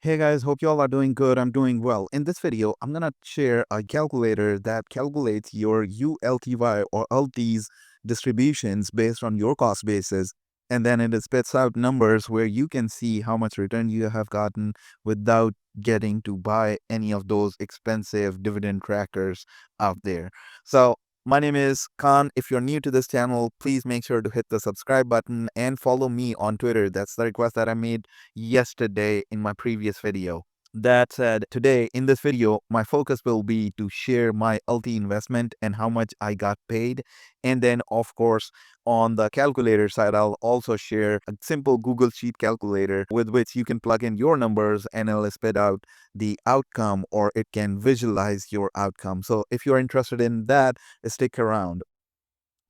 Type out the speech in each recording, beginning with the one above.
Hey guys, hope you all are doing good. I'm doing well. In this video, I'm gonna share a calculator that calculates your ULTY or LT's distributions based on your cost basis. And then it spits out numbers where you can see how much return you have gotten without getting to buy any of those expensive dividend trackers out there. So my name is Khan. If you're new to this channel, please make sure to hit the subscribe button and follow me on Twitter. That's the request that I made yesterday in my previous video. That said, today in this video, my focus will be to share my LT investment and how much I got paid. And then, of course, on the calculator side, I'll also share a simple Google Sheet calculator with which you can plug in your numbers and it'll spit out the outcome, or it can visualize your outcome. So if you're interested in that, stick around.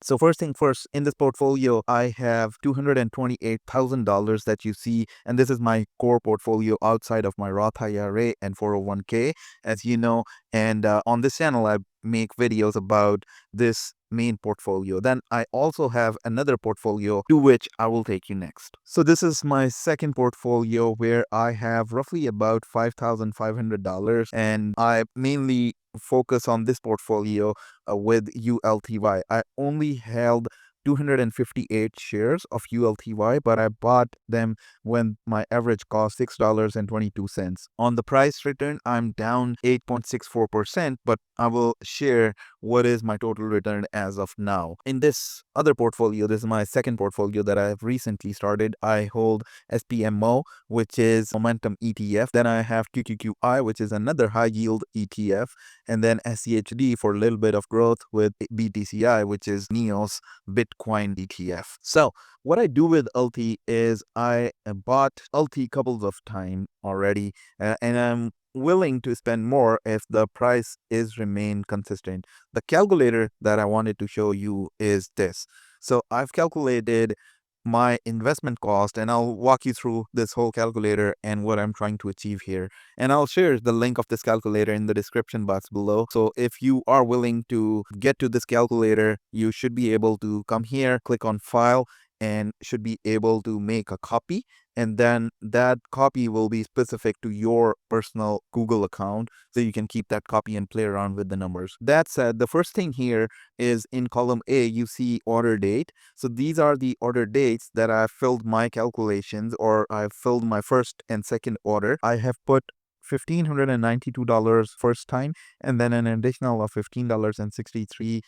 So first thing first, in this portfolio, I have $228,000 that you see, and this is my core portfolio outside of my Roth IRA and 401k, as you know. And on this channel, I make videos about this main portfolio. Then I also have another portfolio to which I will take you next. So this is my second portfolio where I have roughly about $5,500, and I mainly focus on this portfolio with ULTY. I only held 258 shares of ULTY, but I bought them when my average cost $6.22. On the price return, I'm down 8.64%, but I will share what is my total return as of now. In this other portfolio, this is my second portfolio that I have recently started. I hold SPMO, which is Momentum ETF. Then I have QQQI, which is another high yield ETF, and then SCHD for a little bit of growth with BTCI, which is NEOS Bitcoin ETF. So what I do with LT is I bought LT couples of time already, and I'm willing to spend more if the price is remain consistent. The calculator that I wanted to show you is this. So I've calculated my investment cost, and I'll walk you through this whole calculator and what I'm trying to achieve here. And I'll share the link of this calculator in the description box below. So if you are willing to get to this calculator, you should be able to come here, click on file, and should be able to make a copy. And then that copy will be specific to your personal Google account, so you can keep that copy and play around with the numbers. That said, the first thing here is in column A, you see order date. So these are the order dates that I filled my calculations, or I filled my first and second order. I have put $1,592 first time, and then an additional of $15.63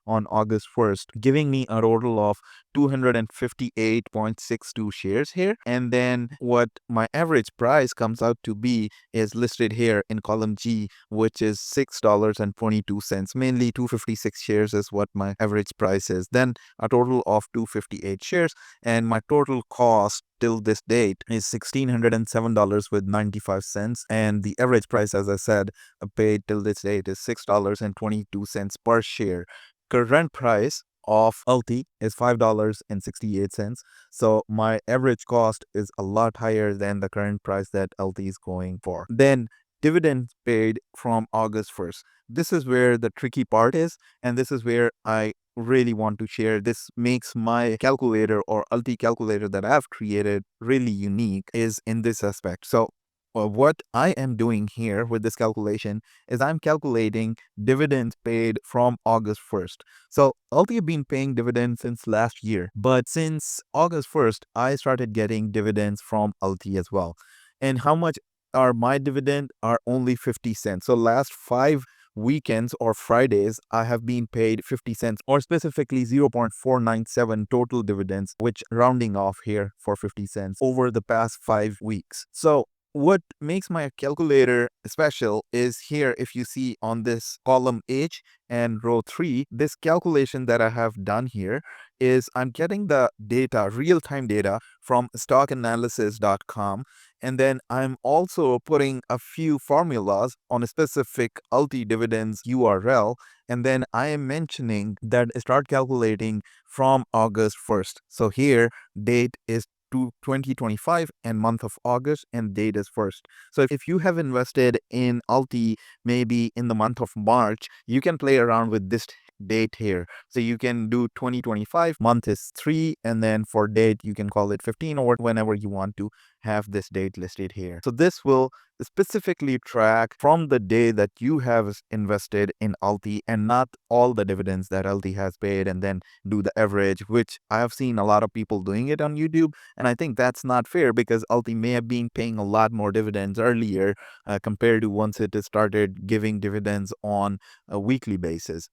on August 1st, giving me a total of 258.62 shares here. And then what my average price comes out to be is listed here in column G, which is $6.22. Mainly 256 shares is what my average price is. Then a total of 258 shares, and my total cost till this date is $1,607 with 95 cents, and the average price, as I said, paid till this date is $6.22 per share. Current price of LT is $5.68. So my average cost is a lot higher than the current price that LT is going for. Then dividends paid from August 1st. This is where the tricky part is, and this is where I really want to share. This makes my calculator, or LT calculator that I've created, really unique is in this aspect. So what I am doing here with this calculation is I'm calculating dividends paid from August 1st. So LT have been paying dividends since last year, but since August 1st, I started getting dividends from LT as well. And how much are my dividend? Are only 50 cents. So last 5 weekends or Fridays, I have been paid 50 cents, or specifically 0.497 total dividends, which rounding off here for 50 cents over the past 5 weeks. So what makes my calculator special is here, if you see on this column H and row 3, this calculation that I have done here is I'm getting the data, real-time data from stockanalysis.com, and then I'm also putting a few formulas on a specific LT dividends URL, and then I am mentioning that start calculating from August 1st. So here date is to 2025 and month of August, and date is 1st. So if you have invested in LT maybe in the month of March, you can play around with this date here. So you can do 2025, month is 3, and then for date, you can call it 15 or whenever you want to have this date listed here. So this will specifically track from the day that you have invested in ULTY and not all the dividends that ULTY has paid and then do the average, which I have seen a lot of people doing it on YouTube. And I think that's not fair because ULTY may have been paying a lot more dividends earlier compared to once it started giving dividends on a weekly basis.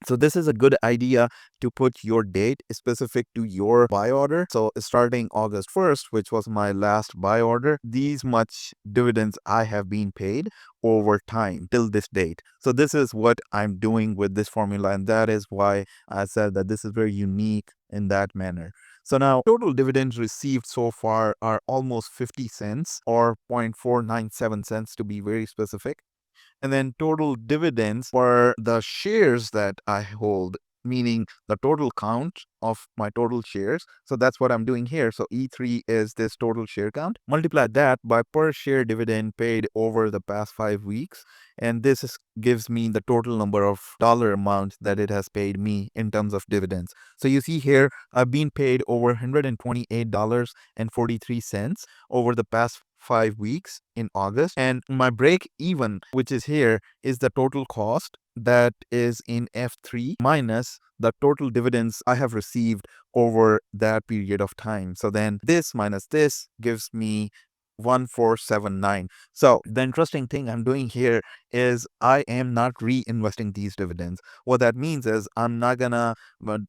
So this is a good idea to put your date specific to your buy order. So starting August 1st, which was my last buy order, these much dividends I have been paid over time till this date. So this is what I'm doing with this formula. And that is why I said that this is very unique in that manner. So now total dividends received so far are almost 50 cents or 0.497 cents to be very specific. And then total dividends for the shares that I hold, meaning the total count of my total shares. So that's what I'm doing here. So E3 is this total share count. Multiply that by per share dividend paid over the past 5 weeks. And gives me the total number of dollar amount that it has paid me in terms of dividends. So you see here, I've been paid over $128.43 over the past 5 weeks in August. And my break even, which is here, is the total cost that is in F3 minus the total dividends I have received over that period of time. So then this minus this gives me 1479. So the interesting thing I'm doing here is I am not reinvesting these dividends. What that means is I'm not gonna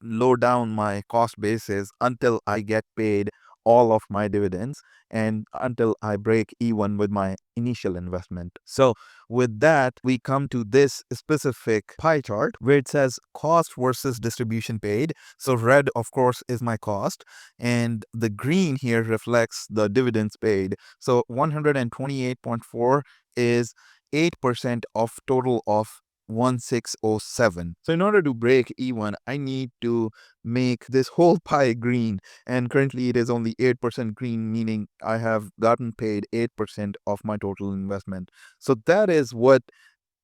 low down my cost basis until I get paid all of my dividends and until I break even with my initial investment. So with that, we come to this specific pie chart where it says cost versus distribution paid. So red, of course, is my cost, and the green here reflects the dividends paid. So 128.4 is 8% of total of 1607. So in order to break even, I need to make this whole pie green, and currently it is only 8% green, meaning I have gotten paid 8% of my total investment. So that is what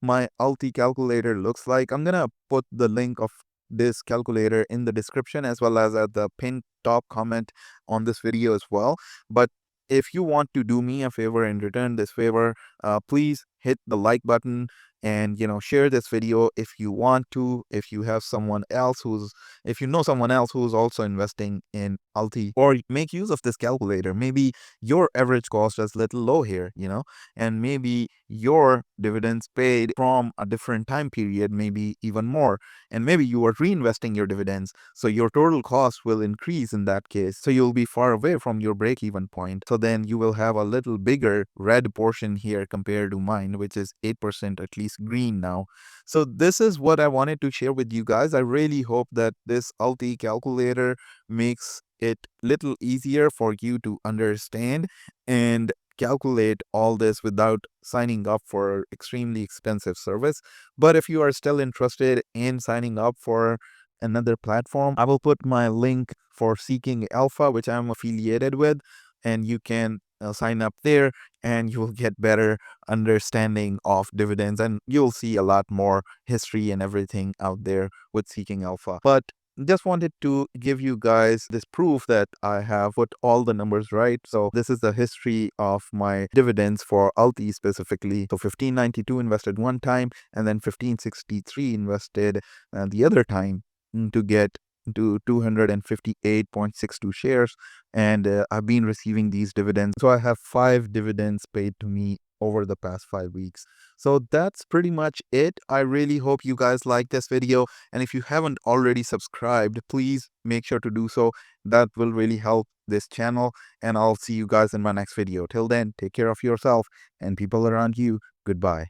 my ULTY calculator looks like. I'm gonna put the link of this calculator in the description as well as at the pinned top comment on this video as well. But if you want to do me a favor and return this favor, please hit the like button and share this video if you want to. If you have someone else if you know someone else who's also investing in ULTY, or make use of this calculator. Maybe your average cost is a little low here, and maybe your dividends paid from a different time period, maybe even more, and maybe you are reinvesting your dividends, so your total cost will increase in that case, so you'll be far away from your break-even point. So then you will have a little bigger red portion here compared to mine, which is 8%, at least green now. So this is what I wanted to share with you guys. I really hope that this ULTY calculator makes it little easier for you to understand and calculate all this without signing up for extremely expensive service. But if you are still interested in signing up for another platform, I will put my link for Seeking Alpha, which I'm affiliated with, and you can sign up there and you will get better understanding of dividends, and you'll see a lot more history and everything out there with Seeking Alpha. But just wanted to give you guys this proof that I have put all the numbers right. So this is the history of my dividends for ULTY specifically. So 1592 invested one time, and then 1563 invested the other time to get to 258.62 shares, and I've been receiving these dividends. So I have 5 dividends paid to me over the past 5 weeks. So that's pretty much it. I really hope you guys like this video, and if you haven't already subscribed, please make sure to do so. That will really help this channel, and I'll see you guys in my next video. Till then, take care of yourself and people around you. Goodbye.